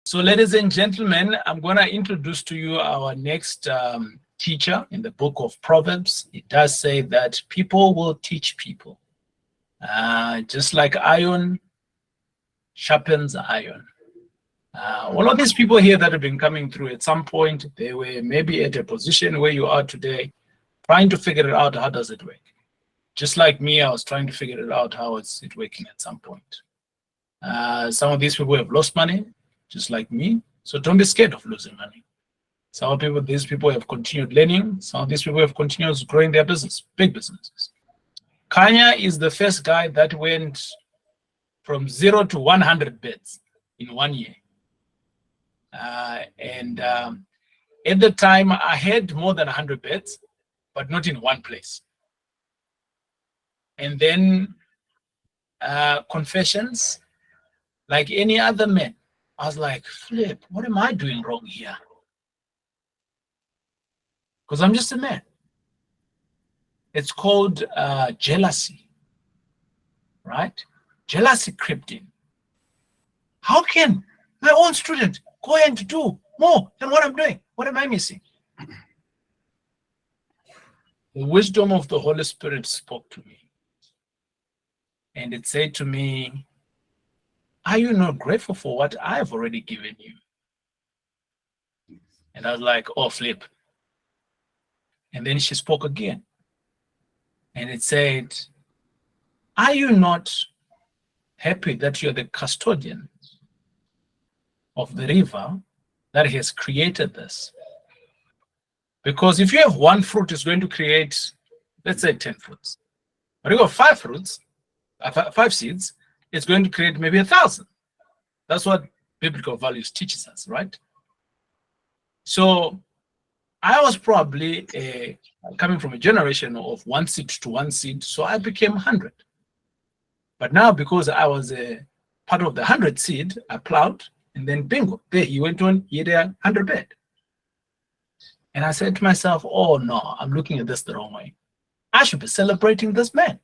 So ladies and gentlemen, I'm going to introduce to you our next teacher in the book of Proverbs. It does say that people will teach people. Just like iron sharpens iron. All of these people here that have been coming through, at some point, they were maybe at a position where you are today, trying to figure it out, how does it work? Just like me, I was trying to figure it out, how is it working at some point. Some of these people have lost money, just like me. So don't be scared of losing money. Some of people, these people have continued learning. Some of these people have continued growing their business, big businesses. Kanya is the first guy that went from 0 to 100 beds in 1 year. At the time, I had more than 100 beds, but not in one place. And then confessions, like any other man, I was like, flip, what am I doing wrong here? Because I'm just a man. It's called jealousy, right? Jealousy crept in. How can my own student go and do more than what I'm doing? What am I missing? The wisdom of the Holy Spirit spoke to me. And it said to me, are you not grateful for what I've already given you? And I was like, oh, flip. And then she spoke again. And it said, are you not happy that you're the custodian of the river that has created this? Because if you have one fruit, it's going to create, let's say 10 fruits. But you got 5 fruits, 5 seeds, it's going to create maybe 1,000. That's what biblical values teaches us, right? So I was probably coming from a generation of 1 seed to 1 seed, so I became 100. But now, because I was a part of the 100 seed, I plowed, and then bingo, there he went on, he had a 100 bed. And I said to myself, oh no, I'm looking at this the wrong way. I should be celebrating this man,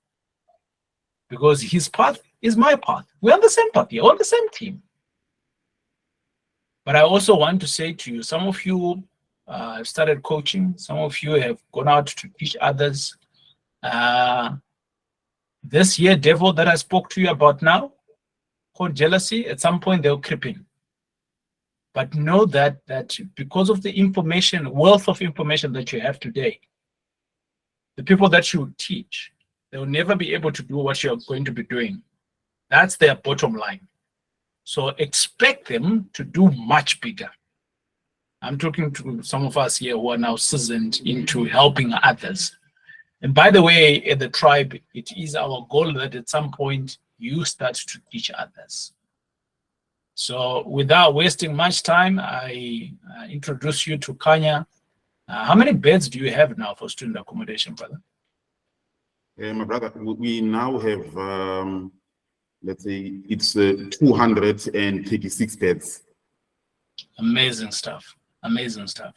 because his path is my path. We're on the same path here, on the same team. But I also want to say to you, some of you have started coaching, some of you have gone out to teach others. This year, devil that I spoke to you about now, called jealousy, at some point they'll creep in. But know that because of the information, wealth of information that you have today, the people that you teach, they'll never be able to do what you're going to be doing. That's their bottom line. So expect them to do much bigger. I'm talking to some of us here who are now seasoned into helping others. And by the way, at the tribe, it is our goal that at some point you start to teach others. So without wasting much time, I introduce you to Kanya. How many beds do you have now for student accommodation, brother? My brother, we now have, let's say, it's 236 beds. Amazing stuff. Amazing stuff.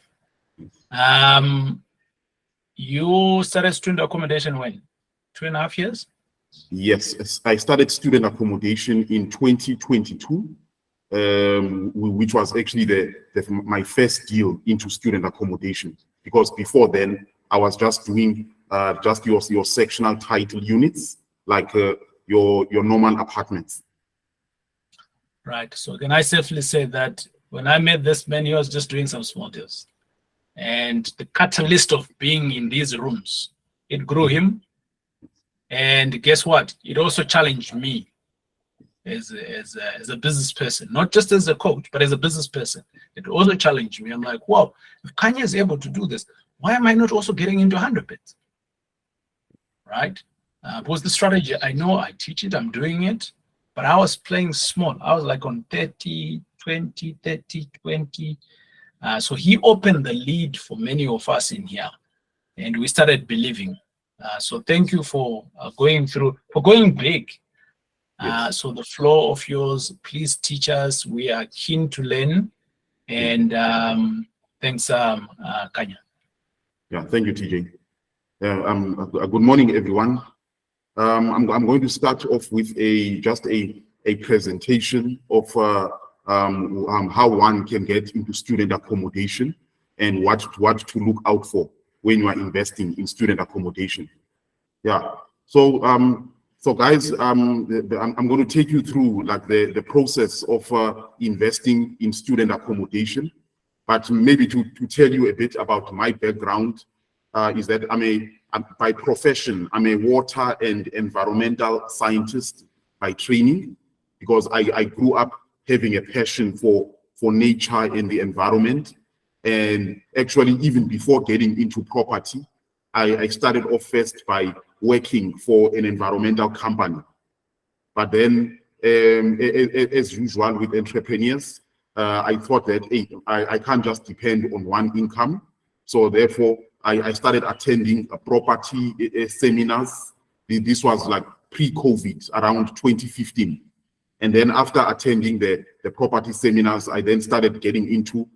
You started student accommodation when? 2.5 years? Yes, I started student accommodation in 2022, which was actually my first deal into student accommodation. Because before then, I was just doing just your sectional title units, like your normal apartments. Right. So can I safely say that when I met this man, he was just doing some small deals, and the catalyst of being in these rooms, it grew him. And guess what? It also challenged me as a business person, not just as a coach, but as a business person. It also challenged me. I'm like, wow, if Kanye is able to do this, why am I not also getting into 100 bits? Right? Because the strategy, I know I teach it, I'm doing it, but I was playing small. I was like on 30, 20, 30, 20. So he opened the lead for many of us in here, and we started believing. So thank you for going big. Yes. So the floor of yours, please teach us. We are keen to learn. And thanks, Kanya. Yeah, thank you, TJ. Good morning, everyone. I'm going to start off with just a presentation of how one can get into student accommodation and what to look out for when you are investing in student accommodation. Yeah. So so guys, I'm going to take you through like the process of investing in student accommodation. But maybe to tell you a bit about my background, is that by profession, I'm a water and environmental scientist by training, because I grew up having a passion for nature and the environment. And actually, even before getting into property, I started off first by working for an environmental company. But then, as usual with entrepreneurs, I thought that, hey, I can't just depend on one income. So therefore, I started attending property seminars. This was like pre-COVID, around 2015. And then after attending the property seminars, I then started getting into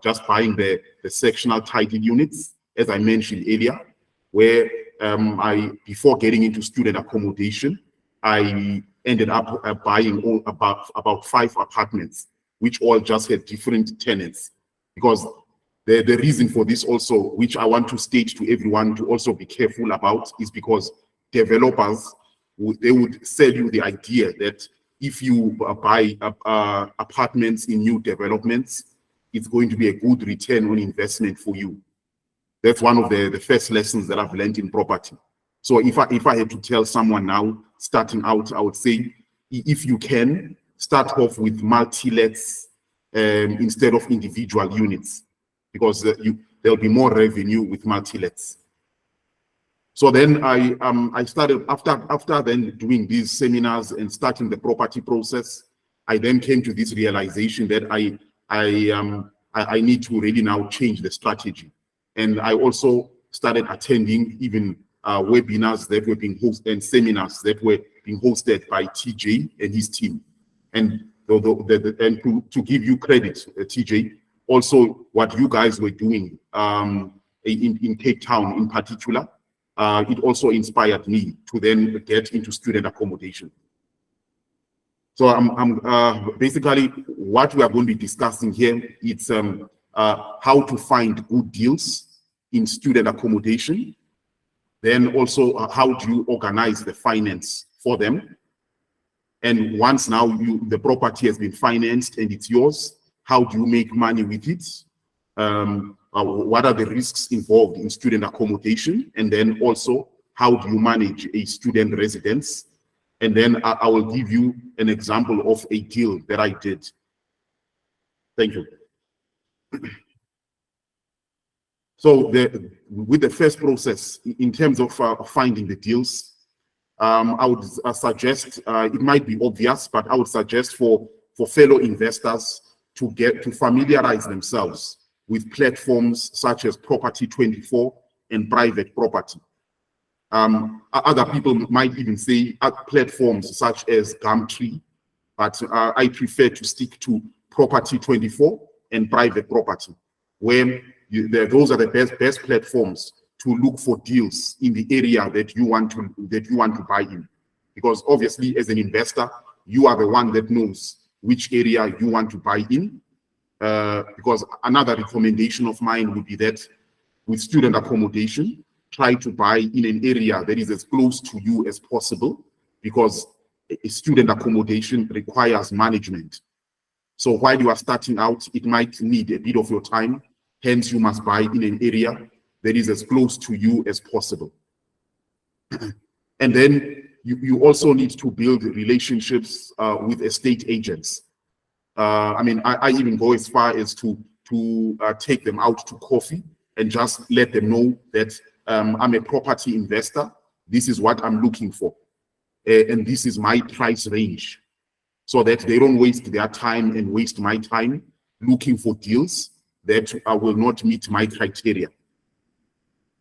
just buying the sectional title units, as I mentioned earlier, where before getting into student accommodation, I ended up buying about 5 apartments, which all just had different tenants. Because the reason for this also, which I want to state to everyone to also be careful about, is because developers, they would sell you the idea that if you buy apartments in new developments, it's going to be a good return on investment for you. That's one of the first lessons that I've learned in property. So if I had to tell someone now starting out, I would say, if you can, start off with multi-lets instead of individual units, because there'll be more revenue with multi-lets. So then I started, after then doing these seminars and starting the property process, I then came to this realization that I need to really now change the strategy. And I also started attending even webinars that were being hosted and seminars that were being hosted by TJ and his team. And to give you credit, TJ, also what you guys were doing in Cape Town in particular, it also inspired me to then get into student accommodation. So basically what we are going to be discussing here, it's how to find good deals in student accommodation. Then also how do you organize the finance for them? And once now the property has been financed and it's yours, how do you make money with it? What are the risks involved in student accommodation? And then also, how do you manage a student residence? And then I will give you an example of a deal that I did. Thank you. So with the first process, in terms of finding the deals, I would suggest, it might be obvious, but I would suggest for fellow investors to familiarize themselves with platforms such as Property 24 and Private Property. Other people might even say platforms such as Gumtree, but I prefer to stick to Property 24 and Private Property, where those are the best platforms to look for deals in the area that you want to buy in. Because obviously, as an investor, you are the one that knows which area you want to buy in. Because another recommendation of mine would be that with student accommodation, try to buy in an area that is as close to you as possible, because a student accommodation requires management. So while you are starting out, it might need a bit of your time. Hence, you must buy in an area that is as close to you as possible. And then you also need to build relationships with estate agents. I mean, I even go as far as to take them out to coffee and just let them know that I'm a property investor. This is what I'm looking for. And this is my price range, so that they don't waste their time and waste my time looking for deals that will not meet my criteria.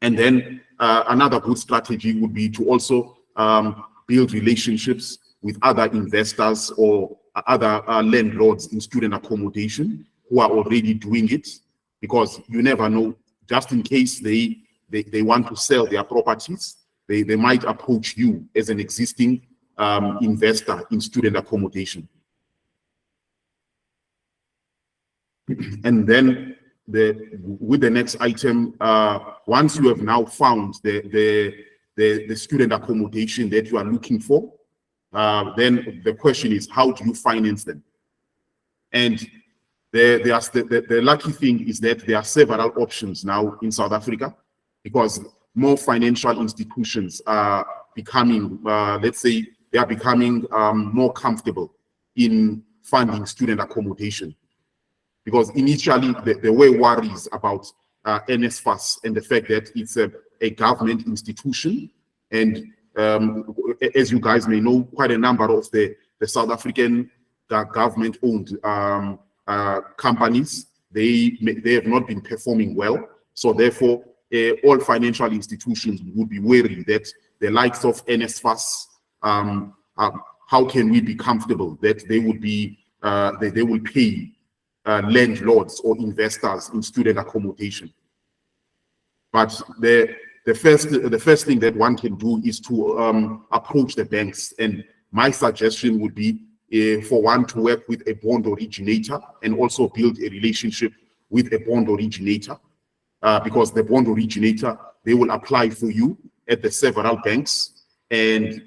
And then another good strategy would be to also build relationships with other investors or other landlords in student accommodation who are already doing it, because you never know, just in case they want to sell their properties, they might approach you as an existing investor in student accommodation. And then with the next item, once you have now found the student accommodation that you are looking for, then the question is, how do you finance them? And the lucky thing is that there are several options now in South Africa, because more financial institutions are becoming, let's say, they are becoming more comfortable in funding student accommodation. Because initially there were worries about NSFAS and the fact that it's a government institution. And as you guys may know, quite a number of the South African government-owned companies, they have not been performing well. So therefore, all financial institutions would be wary that the likes of NSFAS, how can we be comfortable that they would be they will pay landlords or investors in student accommodation? But the first thing that one can do is to approach the banks. And my suggestion would be for one to work with a bond originator and also build a relationship with a bond originator, because the bond originator, they will apply for you at the several banks, and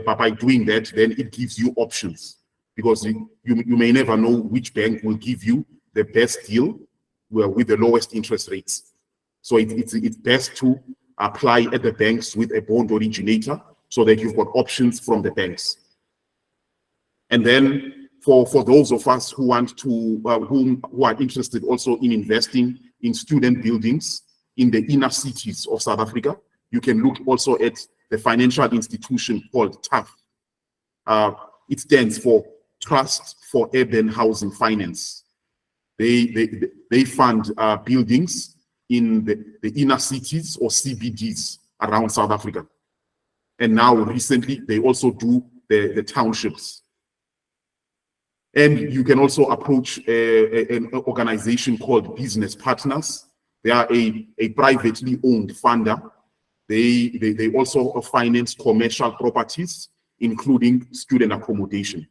by doing that, then it gives you options, because you may never know which bank will give you the best deal with the lowest interest rates. So it's best to apply at the banks with a bond originator so that you've got options from the banks. And then for those of us who want to, who are interested also in investing in student buildings in the inner cities of South Africa, you can look also at the financial institution called TAF. It stands for Trust for Urban Housing Finance. They fund buildings in the inner cities or CBDs around South Africa. And now recently, they also do the townships. And you can also approach an organization called Business Partners. They are a privately owned funder. They also finance commercial properties, including student accommodation.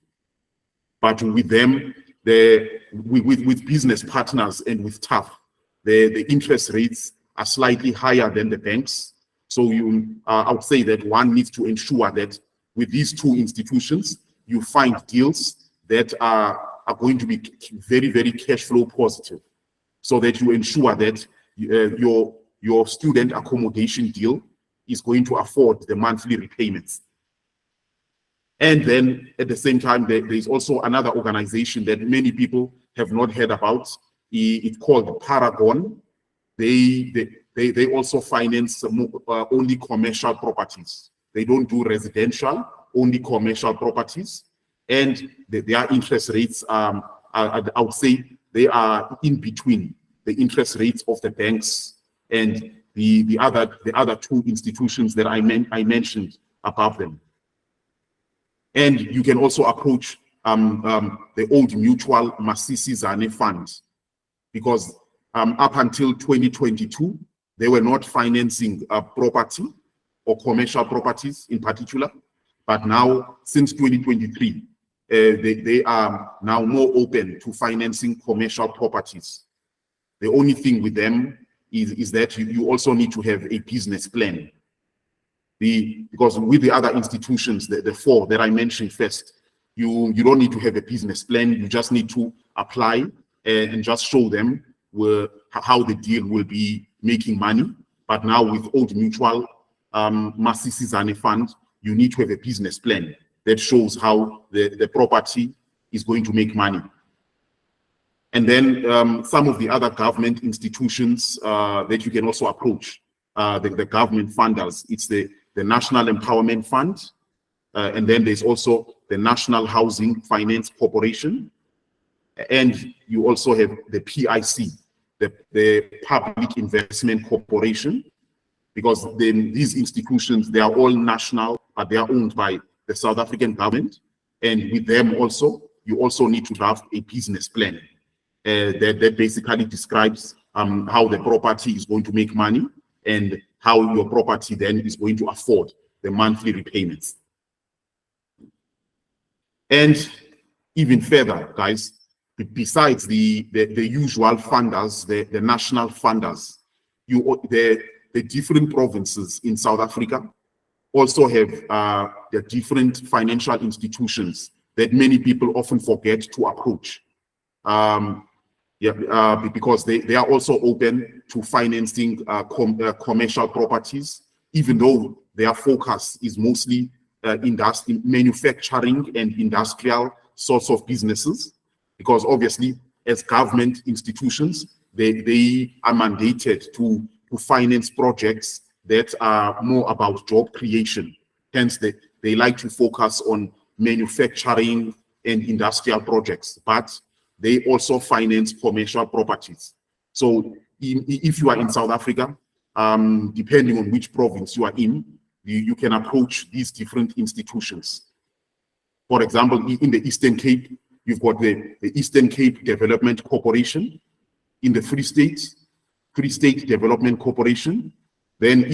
But with them, with Business Partners and with TAF, the interest rates are slightly higher than the banks. So I would say that one needs to ensure that with these two institutions, you find deals that are going to be very, very cash flow positive, so that you ensure that your student accommodation deal is going to afford the monthly repayments. And then at the same time, there is also another organization that many people have not heard about. It's called Paragon. They also finance only commercial properties. They don't do residential, only commercial properties. And their interest rates, I would say, they are in between the interest rates of the banks and the other two institutions that I mentioned above them. And you can also approach the Old Mutual Masisi Zane Fund, because up until 2022, they were not financing property or commercial properties in particular. But now, since 2023, they are now more open to financing commercial properties. The only thing with them is that you also need to have a business plan. Because with the other institutions, the four that I mentioned first, you don't need to have a business plan. You just need to apply and just show them how the deal will be making money. But now with Old Mutual Masisi Zane Fund, you need to have a business plan that shows how the property is going to make money. And then some of the other government institutions that you can also approach, the government funders, it's the National Empowerment Fund, and then there's also the National Housing Finance Corporation, and you also have the PIC, the Public Investment Corporation, because then these institutions, they are all national, but they are owned by the South African government. And with them also, you also need to draft a business plan that basically describes how the property is going to make money and how your property then is going to afford the monthly repayments. And even further, guys, besides the usual funders, the national funders, the different provinces in South Africa also have their different financial institutions that many people often forget to approach. Because they are also open to financing commercial properties, even though their focus is mostly manufacturing and industrial sorts of businesses. Because obviously, as government institutions, they are mandated to finance projects that are more about job creation. Hence, they like to focus on manufacturing and industrial projects, but they also finance commercial properties. So if you are in South Africa, depending on which province you are in, you can approach these different institutions. For example, in the Eastern Cape, you've got the Eastern Cape Development Corporation. In the Free State Development Corporation. Then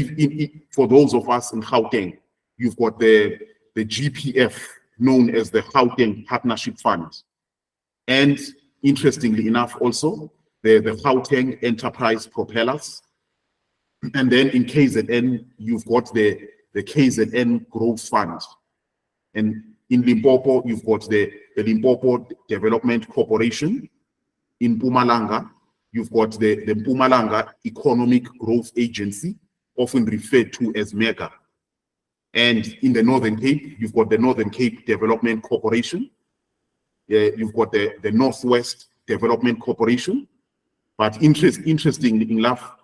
for those of us in Gauteng, you've got the GPF, known as the Gauteng Partnership Fund. And interestingly enough, also the Gauteng Enterprise Propellers. And then in KZN, you've got the KZN Growth Fund. And in Limpopo, you've got the Limpopo Development Corporation. In Mpumalanga, you've got the Mpumalanga Economic Growth Agency, often referred to as MEGA. And in the Northern Cape, you've got the Northern Cape Development Corporation. You've got the Northwest Development Corporation. But interestingly enough,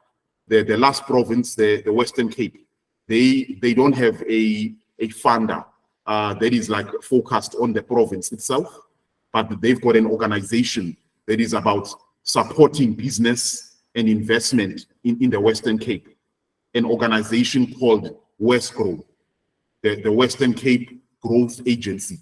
the last province, the Western Cape, they don't have a funder that is like focused on the province itself, but they've got an organization that is about supporting business and investment in the Western Cape, an organization called WestGrow, the Western Cape Growth Agency.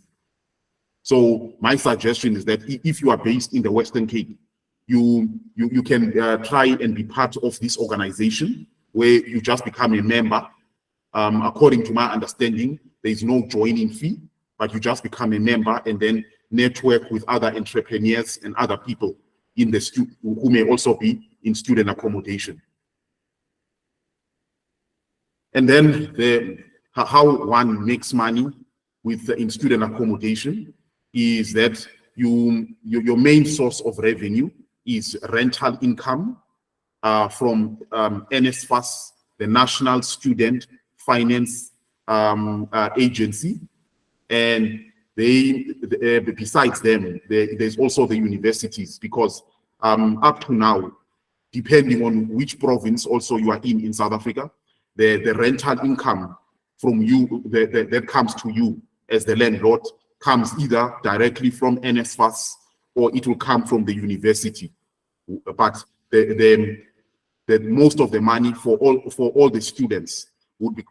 So my suggestion is that if you are based in the Western Cape, you can try and be part of this organization where you just become a member. According to my understanding, there is no joining fee, but you just become a member and then network with other entrepreneurs and other people in the who may also be in student accommodation. And then how one makes money in student accommodation is that your main source of revenue is rental income from NSFAS, the National Student Finance Agency, and besides them, there's also the universities, because up to now, depending on which province also you are in South Africa, the rental income from you that comes to you as the landlord comes either directly from NSFAS or it will come from the university. But the most of the money for all the students would be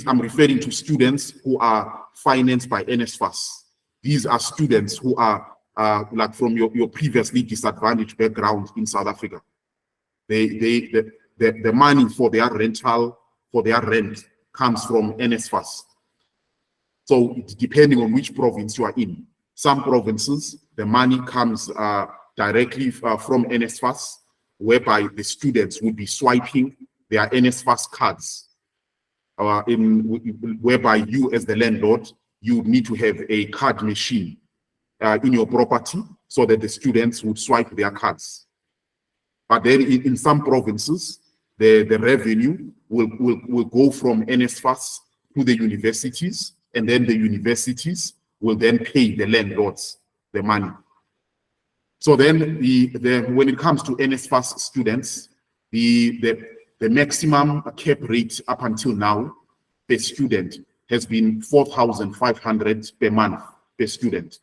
I'm referring to students who are financed by NSFAS. These are students who are like from your previously disadvantaged background in South Africa. The money for their rental, for their rent, comes from NSFAS. So depending on which province you are in, some provinces, the money comes directly from NSFAS, whereby the students would be swiping their NSFAS cards, whereby you as the landlord, you need to have a card machine in your property so that the students would swipe their cards. But then in some provinces, the revenue will go from NSFAS to the universities, and then the universities will then pay the landlords the money. So then when it comes to NSFAS students, the maximum cap rate up until now per student has been 4,500 per month per student.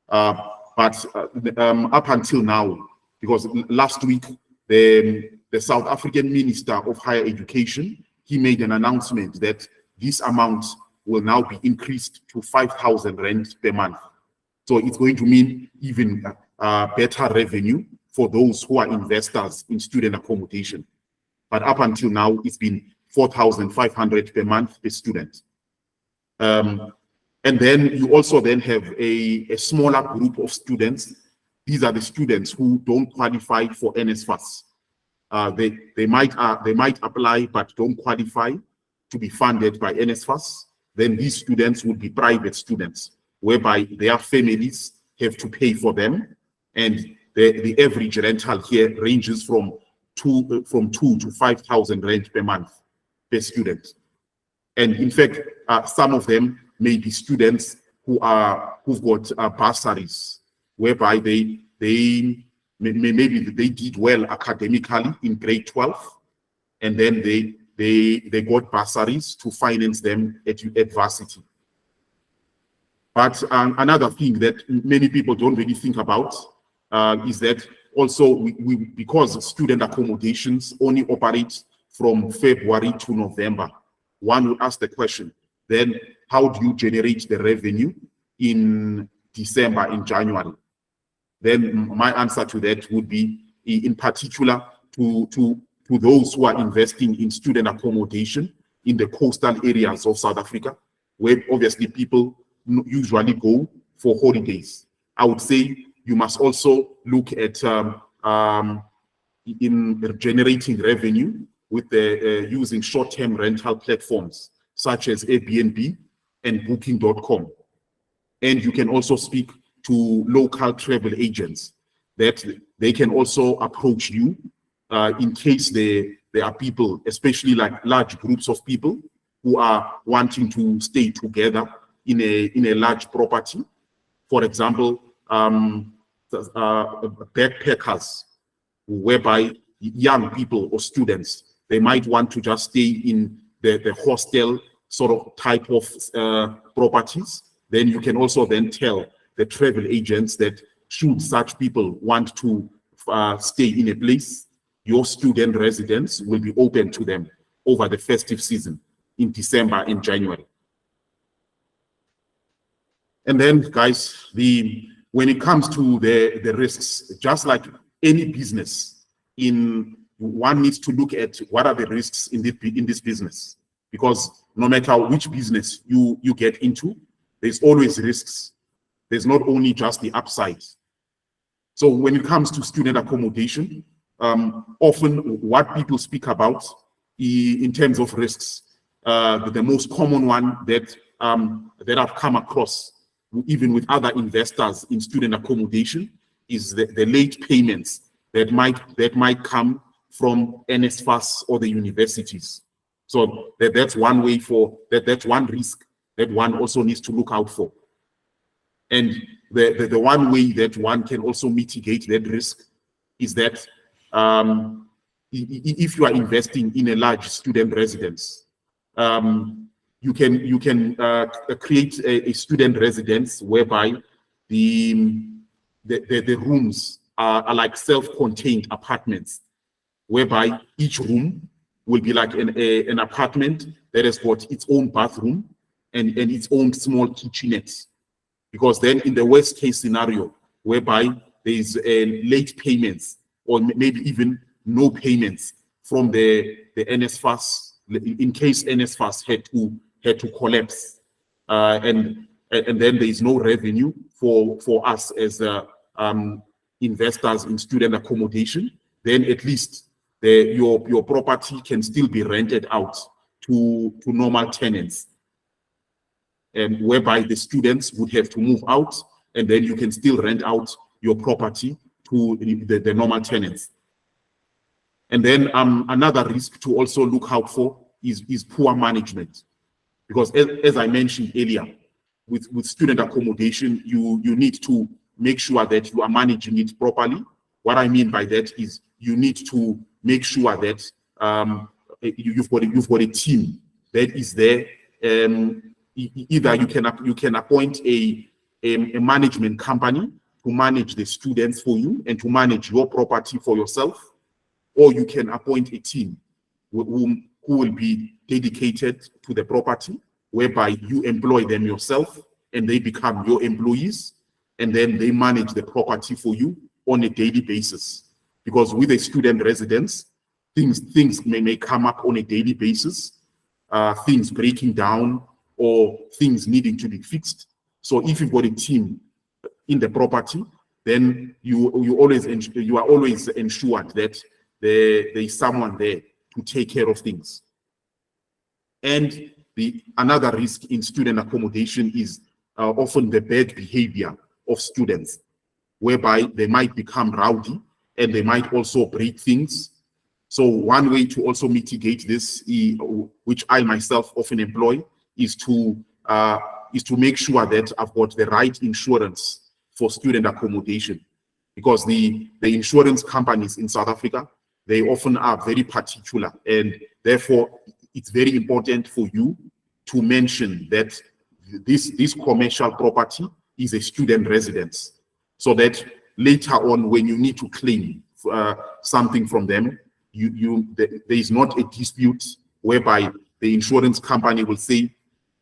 But up until now, because last week the South African Minister of Higher Education, he made an announcement that this amount will now be increased to 5,000 rand per month. So it's going to mean even better revenue for those who are investors in student accommodation. But up until now, it's been 4,500 per month per student. And And then you also then have a smaller group of students. These are the students who don't qualify for NSFAS. They might apply but don't qualify to be funded by NSFAS. Then these students would be private students, whereby their families have to pay for them, and the average rental here ranges from 2 to 5,000 rand per month per student. And in fact, some of them may be students who've got bursaries, whereby maybe they did well academically in grade 12, and then they got bursaries to finance them at varsity. But another thing that many people don't really think about is that also because student accommodations only operate from February to November, one would ask the question, then how do you generate the revenue in December, in January? Then my answer to that would be, in particular, to those who are investing in student accommodation in the coastal areas of South Africa, where obviously people usually go for holidays. I would say you must also look at in generating revenue with using short-term rental platforms such as Airbnb and Booking.com. And you can also speak to local travel agents that they can also approach you in case there are people, especially like large groups of people who are wanting to stay together in a large property. For example, backpackers, whereby young people or students, they might want to just stay in the hostel sort of type of properties. Then you can also then tell the travel agents that should such people want to stay in a place, your student residence will be open to them over the festive season in December and January. And then, guys, when it comes to the risks, just like any business, one needs to look at what are the risks in this business, because no matter which business you get into, there's always risks. There's not only just the upsides. So when it comes to student accommodation, often what people speak about in terms of risks, the most common one that I've come across, even with other investors in student accommodation, is the late payments that might come from NSFAS or the universities. So that's one way that's one risk that one also needs to look out for. And the one way that one can also mitigate that risk is that if you are investing in a large student residence, you can create a student residence whereby the rooms are like self-contained apartments, whereby each room will be like an apartment that has got its own bathroom and its own small kitchenette. Because then in the worst case scenario, whereby there is late payments or maybe even no payments from the NSFAS, in case NSFAS had to collapse, and then there is no revenue for us as investors in student accommodation, then at least your property can still be rented out to normal tenants, and whereby the students would have to move out, and then you can still rent out your property to the normal tenants. And then another risk to also look out for is poor management, because as I mentioned earlier, with student accommodation, you need to make sure that you are managing it properly. What I mean by that is you need to make sure that you've got a team that is there. Either you can appoint a management company to manage the students for you and to manage your property for yourself, or you can appoint a team who will be dedicated to the property, whereby you employ them yourself and they become your employees, and then they manage the property for you on a daily basis. Because with a student residence, things may come up on a daily basis, things breaking down, or things needing to be fixed. So if you've got a team in the property, then you are always ensured that there is someone there to take care of things. And another risk in student accommodation is often the bad behavior of students, whereby they might become rowdy and they might also break things. So one way to also mitigate this, which I myself often employ, is to make sure that I've got the right insurance for student accommodation, because the insurance companies in South Africa, they often are very particular, and therefore it's very important for you to mention that this commercial property is a student residence, so that later on when you need to claim something from them, there is not a dispute whereby the insurance company will say,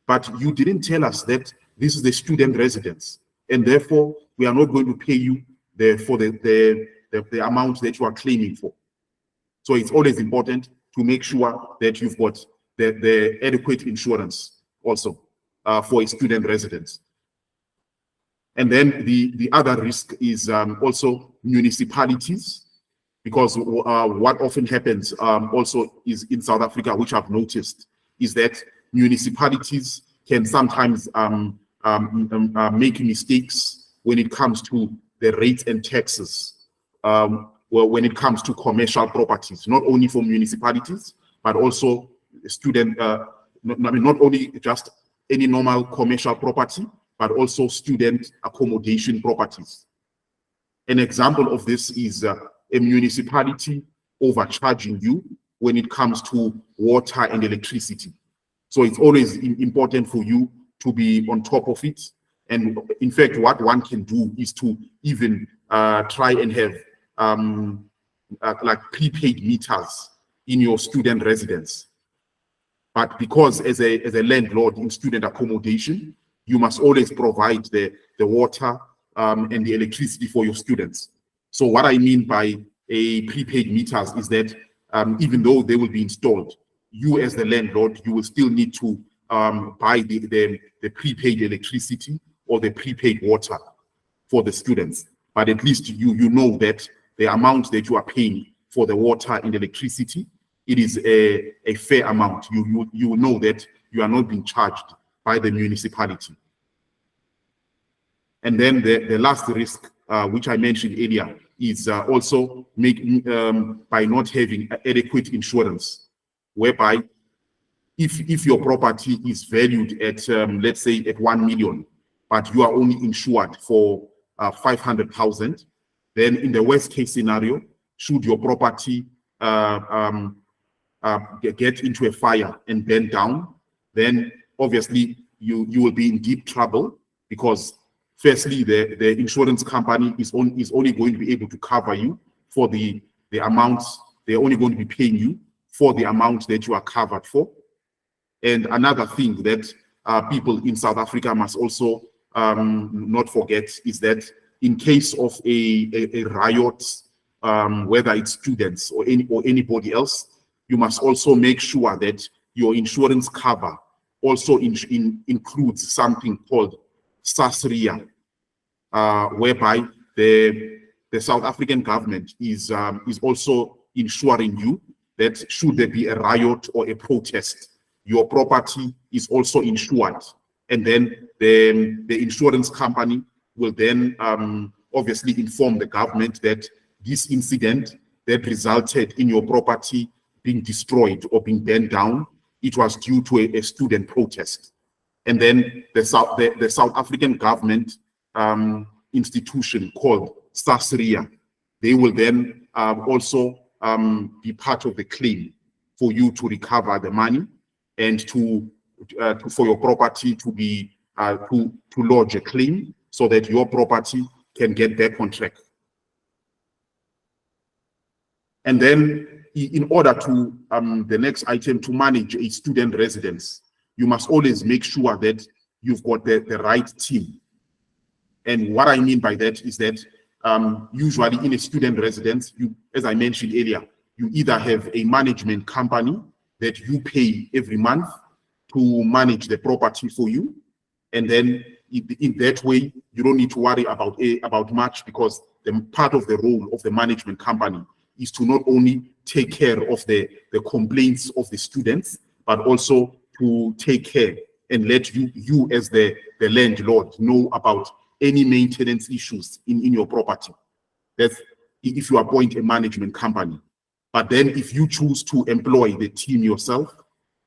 but you didn't tell us that this is the student residence, and therefore we are not going to pay you for the amount that you are claiming for. So it's always important to make sure that you've got the adequate insurance also for a student residence. And then the other risk is also municipalities, because what often happens also is in South Africa, which I've noticed, is that municipalities can sometimes make mistakes when it comes to the rates and taxes, when it comes to commercial properties, not only for municipalities, but also not only just any normal commercial property, but also student accommodation properties. An example of this is a municipality overcharging you when it comes to water and electricity. So it's always important for you to be on top of it. And in fact, what one can do is to even try and have like prepaid meters in your student residence. But because as a landlord in student accommodation, you must always provide the water and the electricity for your students. So what I mean by a prepaid meters is that even though they will be installed, you as the landlord, you will still need to buy the prepaid electricity or the prepaid water for the students. But at least you know that the amount that you are paying for the water and electricity, it is a fair amount. You will know that you are not being charged by the municipality. And then the last risk, which I mentioned earlier, is also by not having adequate insurance, whereby if your property is valued at, let's say, at 1 million, but you are only insured for 500,000, then in the worst case scenario, should your property get into a fire and burn down, then obviously you will be in deep trouble, because firstly, the insurance company is only going to be able to cover you for the amounts. They're only going to be paying you for the amount that you are covered for. And another thing that people in South Africa must also not forget is that in case of a riot, whether it's students or anybody else, you must also make sure that your insurance cover also includes something called SASRIA, whereby the South African government is also insuring you that should there be a riot or a protest, your property is also insured. And then the insurance company will then obviously inform the government that this incident that resulted in your property being destroyed or being burned down, it was due to a student protest. And then the South African government institution called SASRIA, they will then also be part of the claim for you to recover the money and for your property to be to lodge a claim so that your property can get back on track. And then in order to the next item, to manage a student residence, you must always make sure that you've got the right team. And what I mean by that is that usually in a student residence, as I mentioned earlier, you either have a management company that you pay every month to manage the property for you. And then in that way, you don't need to worry about much, because the part of the role of the management company is to not only take care of the complaints of the students, but also to take care and let you as the landlord know about any maintenance issues in your property. That's if you appoint a management company. But then if you choose to employ the team yourself,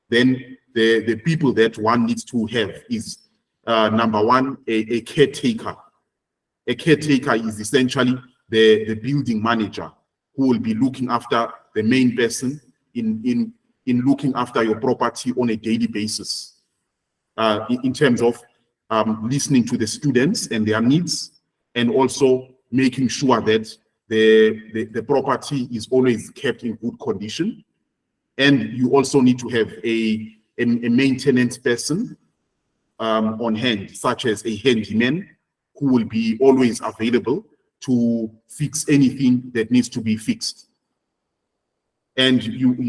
then the people that one needs to have is number one, a caretaker. A caretaker is essentially the building manager who will be looking after the main person in looking after your property on a daily basis, in terms of listening to the students and their needs, and also making sure that the property is always kept in good condition. And you also need to have a maintenance person on hand, such as a handyman, who will be always available to fix anything that needs to be fixed. And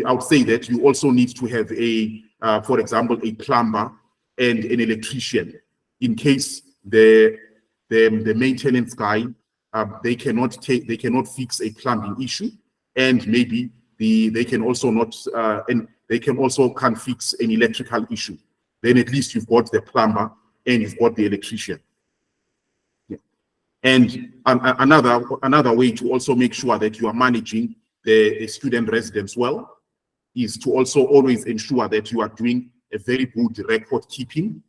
I would say that you also need to have for example, a plumber and an electrician, in case the maintenance guy they cannot fix a plumbing issue, and maybe they can also not and they can also can't fix an electrical issue. Then at least you've got the plumber and you've got the electrician. Yeah. And another way to also make sure that you are managing the student residence well is to also always ensure that you are doing a very good record keeping.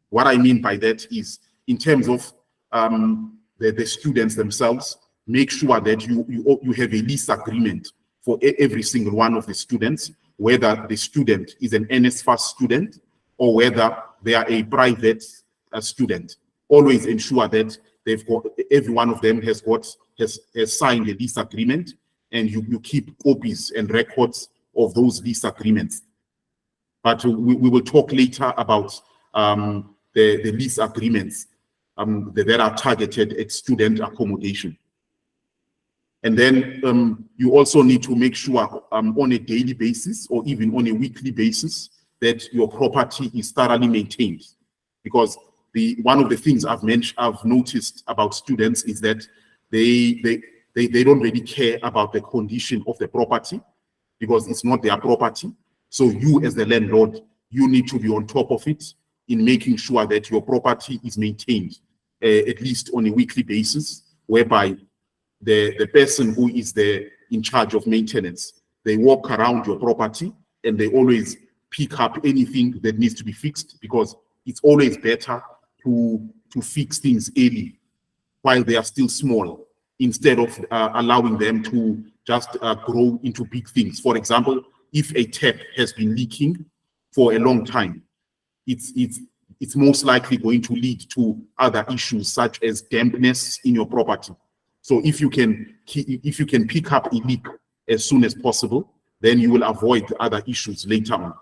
What I mean by that is, in terms of the students themselves, make sure that you have a lease agreement for every single one of the students, whether the student is an NSFAS student or whether they are a private student. Always ensure that every one of them has signed a lease agreement, and you keep copies and records of those lease agreements. But we will talk later about the lease agreements that are targeted at student accommodation. And then you also need to make sure on a daily basis or even on a weekly basis that your property is thoroughly maintained. Because one of the things I've noticed about students is that they don't really care about the condition of the property, because it's not their property. So you, as the landlord, you need to be on top of it in making sure that your property is maintained at least on a weekly basis, whereby the person who is in charge of maintenance, they walk around your property and they always pick up anything that needs to be fixed, because it's always better to fix things early while they are still small, instead of allowing them to just grow into big things. For example, if a tap has been leaking for a long time, it's most likely going to lead to other issues such as dampness in your property. So if you can pick up a leak as soon as possible, then you will avoid other issues later on.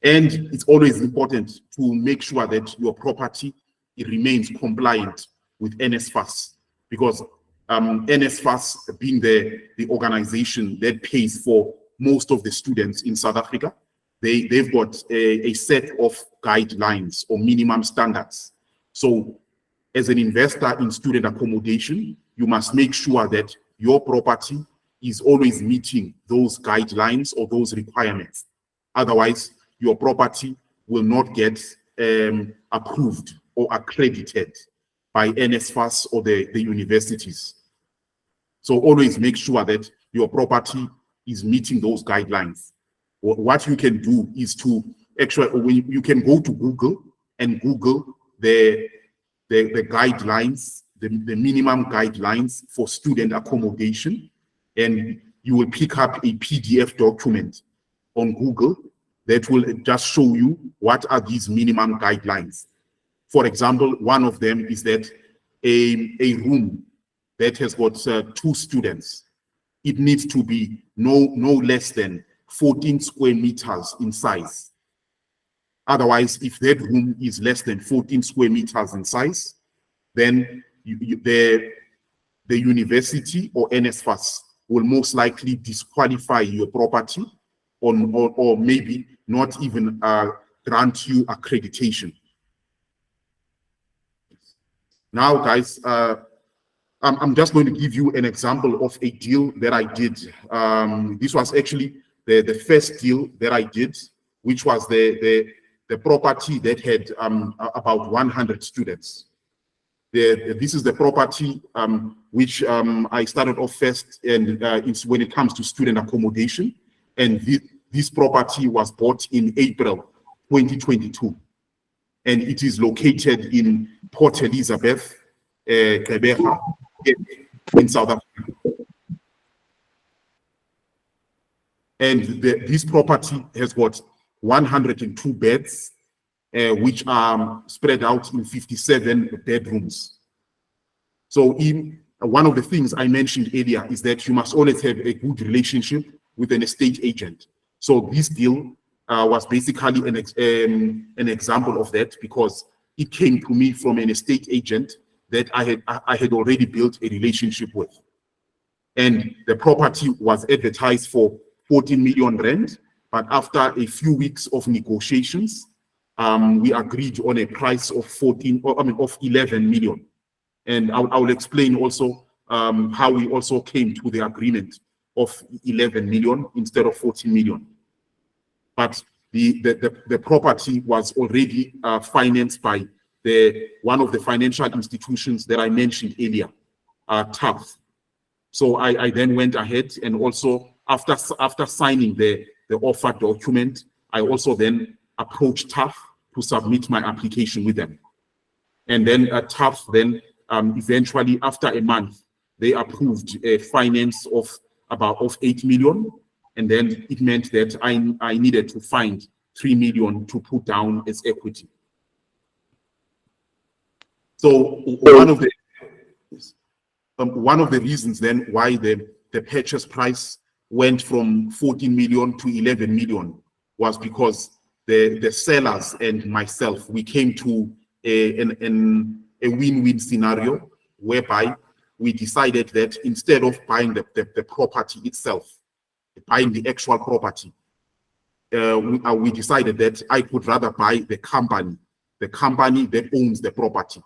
And it's always important to make sure that your property remains compliant with NSFAS, because NSFAS, being the organization that pays for most of the students in South Africa, they've got a set of guidelines or minimum standards. So as an investor in student accommodation, you must make sure that your property is always meeting those guidelines or those requirements. Otherwise, your property will not get approved or accredited by NSFAS or the universities. So always make sure that your property is meeting those guidelines. What you can do is to actually, you can go to Google and Google the guidelines, the minimum guidelines for student accommodation, and you will pick up a PDF document on Google that will just show you what are these minimum guidelines. For example, one of them is that a room that has got 2 students, it needs to be no less than 14 square meters in size. Otherwise, if that room is less than 14 square meters in size, then the university or NSFAS will most likely disqualify your property, or maybe not even grant you accreditation. Now, guys, I'm just going to give you an example of a deal that I did. This was actually the first deal that I did, which was the property that had about 100 students. This is the property which I started off first, and it's when it comes to student accommodation. And this property was bought in April 2022, and it is located in Port Elizabeth, Gqeberha, in South Africa. And this property has got 102 beds, which are spread out in 57 bedrooms. So one of the things I mentioned earlier is that you must always have a good relationship with an estate agent. So this deal was basically an example of that, because it came to me from an estate agent that I had already built a relationship with. And the property was advertised for 14 million rand, but after a few weeks of negotiations, we agreed on a price of 11 million. And I will explain also how we also came to the agreement of 11 million instead of 14 million. But the property was already financed by one of the financial institutions that I mentioned earlier, TAF. So I then went ahead, and also after signing the offer document, I also then approached TAF to submit my application with them. And then TAF then eventually, after a month, they approved a finance of about 8 million. And then it meant that I needed to find 3 million to put down as equity. So one of the reasons then why the purchase price went from 14 million to 11 million was because the sellers and myself, we came to a win-win scenario, whereby we decided that instead of buying the property itself, buying the actual property, we decided that I could rather buy the company that owns the property.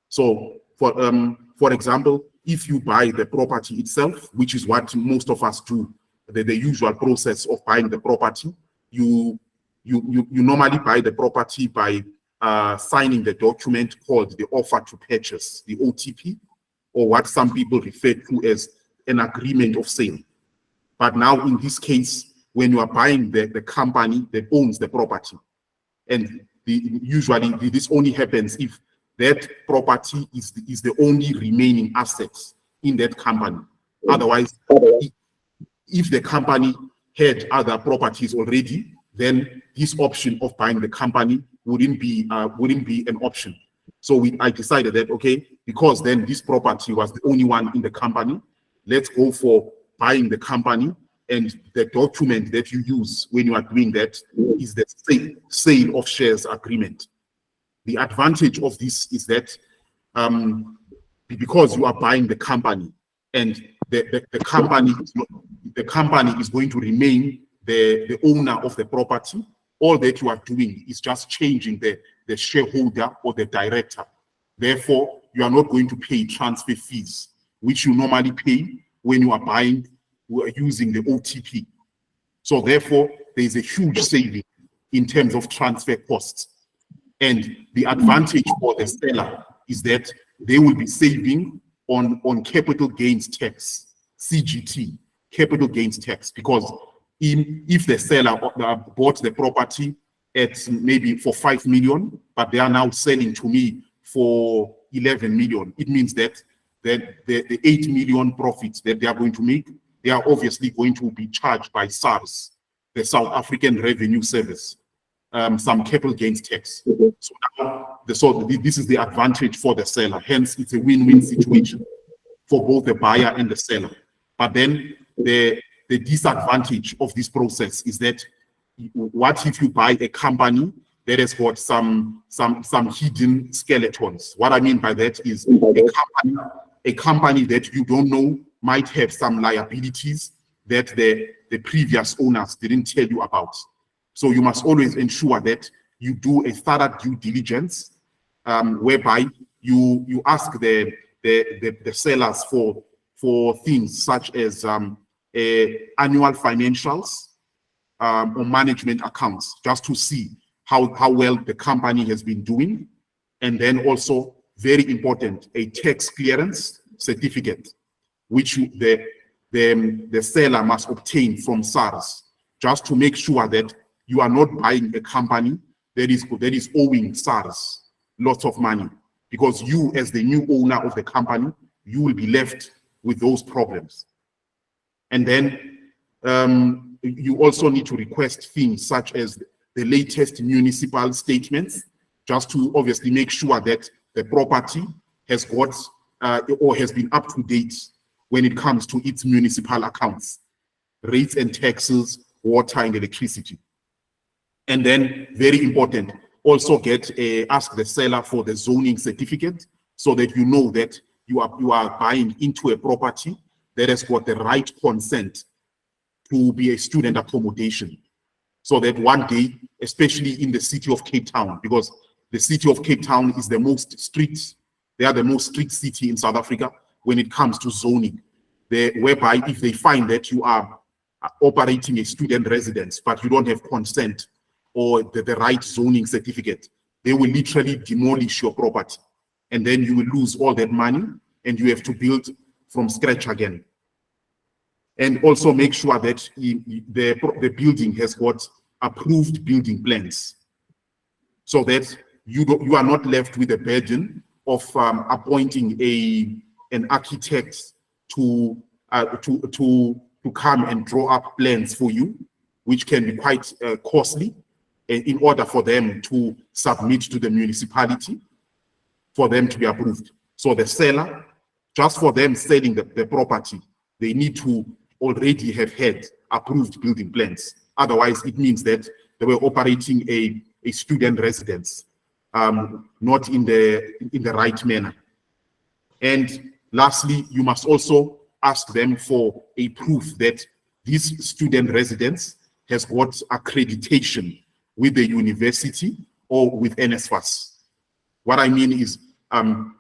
So for example, if you buy the property itself, which is what most of us do, the usual process of buying the property, you normally buy the property by signing the document called the offer to purchase, the OTP, or what some people refer to as an agreement of sale. But now in this case, when you are buying the company that owns the property, and usually this only happens if that property is the only remaining assets in that company. Otherwise, if the company had other properties already, then this option of buying the company wouldn't be an option. So I decided that, okay, because then this property was the only one in the company, let's go for buying the company, and the document that you use when you are doing that is the sale of shares agreement. The advantage of this is that because you are buying the company, and the company is going to remain the owner of the property, all that you are doing is just changing the shareholder or the director. Therefore, you are not going to pay transfer fees, which you normally pay when you are buying using the OTP. So therefore, there is a huge saving in terms of transfer costs. And the advantage for the seller is that they will be saving on capital gains tax, CGT, capital gains tax, because if the seller bought the property at maybe for 5 million, but they are now selling to me for 11 million, it means that the 8 million profits that they are going to make, they are obviously going to be charged by SARS, the South African Revenue Service, some capital gains tax. So this is the advantage for the seller. Hence, it's a win-win situation for both the buyer and the seller. But then the disadvantage of this process is that what if you buy a company that has got some hidden skeletons? What I mean by that is a company that you don't know might have some liabilities that the previous owners didn't tell you about. So you must always ensure that you do a thorough due diligence, whereby you ask the sellers for things such as annual financials or management accounts, just to see how well the company has been doing. And then also, very important, a tax clearance certificate, which the seller must obtain from SARS, just to make sure that you are not buying a company that is owing SARS lots of money, because you, as the new owner of the company, you will be left with those problems. And then you also need to request things such as the latest municipal statements, just to obviously make sure that the property has got or has been up to date when it comes to its municipal accounts, rates and taxes, water and electricity. And then, very important, also ask the seller for the zoning certificate, so that you know that you are buying into a property that has got the right consent to be a student accommodation. So that one day, especially in the city of Cape Town, because the city of Cape Town is the most strict, they are the most strict city in South Africa when it comes to zoning, whereby if they find that you are operating a student residence, but you don't have consent or the right zoning certificate, they will literally demolish your property. And then you will lose all that money and you have to build from scratch again. And also make sure that the building has got approved building plans, so that you are not left with the burden of appointing an architect to come and draw up plans for you, which can be quite costly, in order for them to submit to the municipality for them to be approved. So the seller, just for them selling the property, they need to already have had approved building plans. Otherwise, it means that they were operating a student residence, not in the right manner. And lastly, you must also ask them for a proof that this student residence has got accreditation with the university or with NSFAS. What I mean is,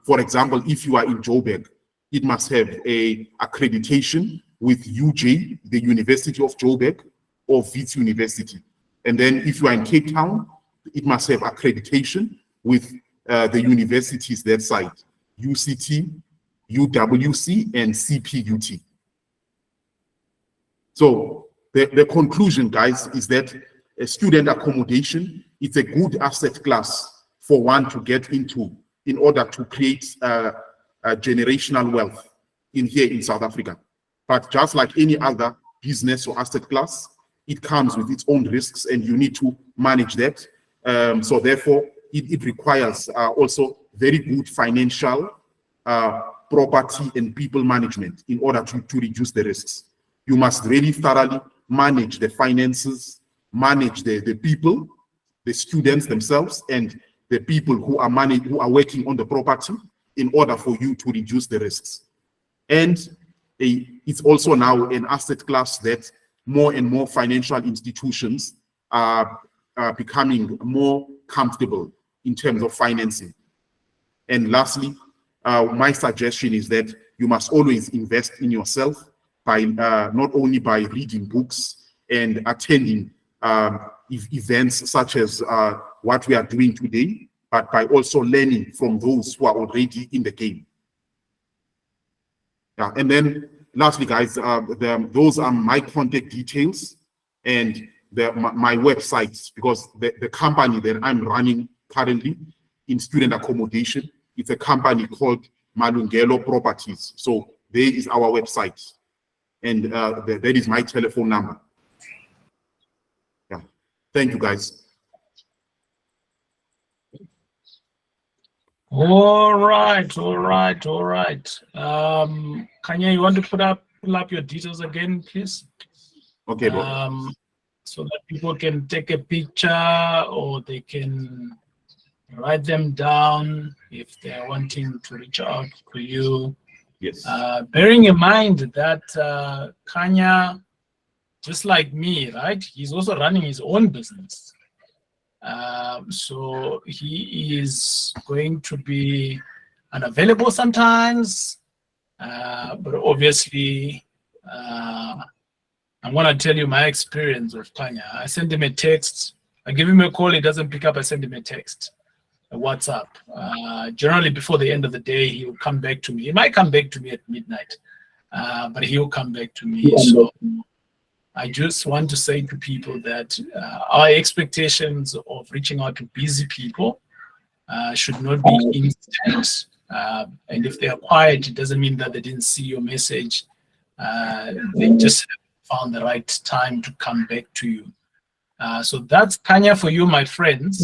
for example, if you are in Joburg, it must have a accreditation with UJ, the University of Joburg, or Wits University. And then if you are in Cape Town, it must have accreditation with the universities that side, UCT, UWC, and CPUT. So the conclusion, guys, is that a student accommodation is a good asset class for one to get into in order to create generational wealth here in South Africa. But just like any other business or asset class, it comes with its own risks and you need to manage that. So therefore, it requires also very good financial, property and people management in order to reduce the risks. You must really thoroughly manage the finances, manage the people, the students themselves, and the people who are working on the property in order for you to reduce the risks. And it's also now an asset class that more and more financial institutions are becoming more comfortable in terms of financing. And lastly, my suggestion is that you must always invest in yourself by not only by reading books and attending events such as what we are doing today, but by also learning from those who are already in the game. Yeah, and then lastly, guys, those are my contact details and my websites, because the company that I'm running currently in student accommodation, it's a company called Malungelo Properties. So there is our website, and that is my telephone number. Yeah, thank you, guys. All right. Kanya, you want to pull up your details again, please? Okay, bro. So that people can take a picture or they can write them down if they're wanting to reach out to you. Yes. Bearing in mind that Kanya just like me, right? He's also running his own business. So he is going to be unavailable sometimes, but obviously, I'm going to tell you my experience with Tanya. I send him a text. I give him a call. He doesn't pick up. I send him a text, a WhatsApp. Generally, before the end of the day, he will come back to me. He might come back to me at midnight, but he will come back to me. So I just want to say to people that our expectations of reaching out to busy people should not be instant. And if they are quiet, it doesn't mean that they didn't see your message. They just found the right time to come back to you. So that's Tanya for you, my friends.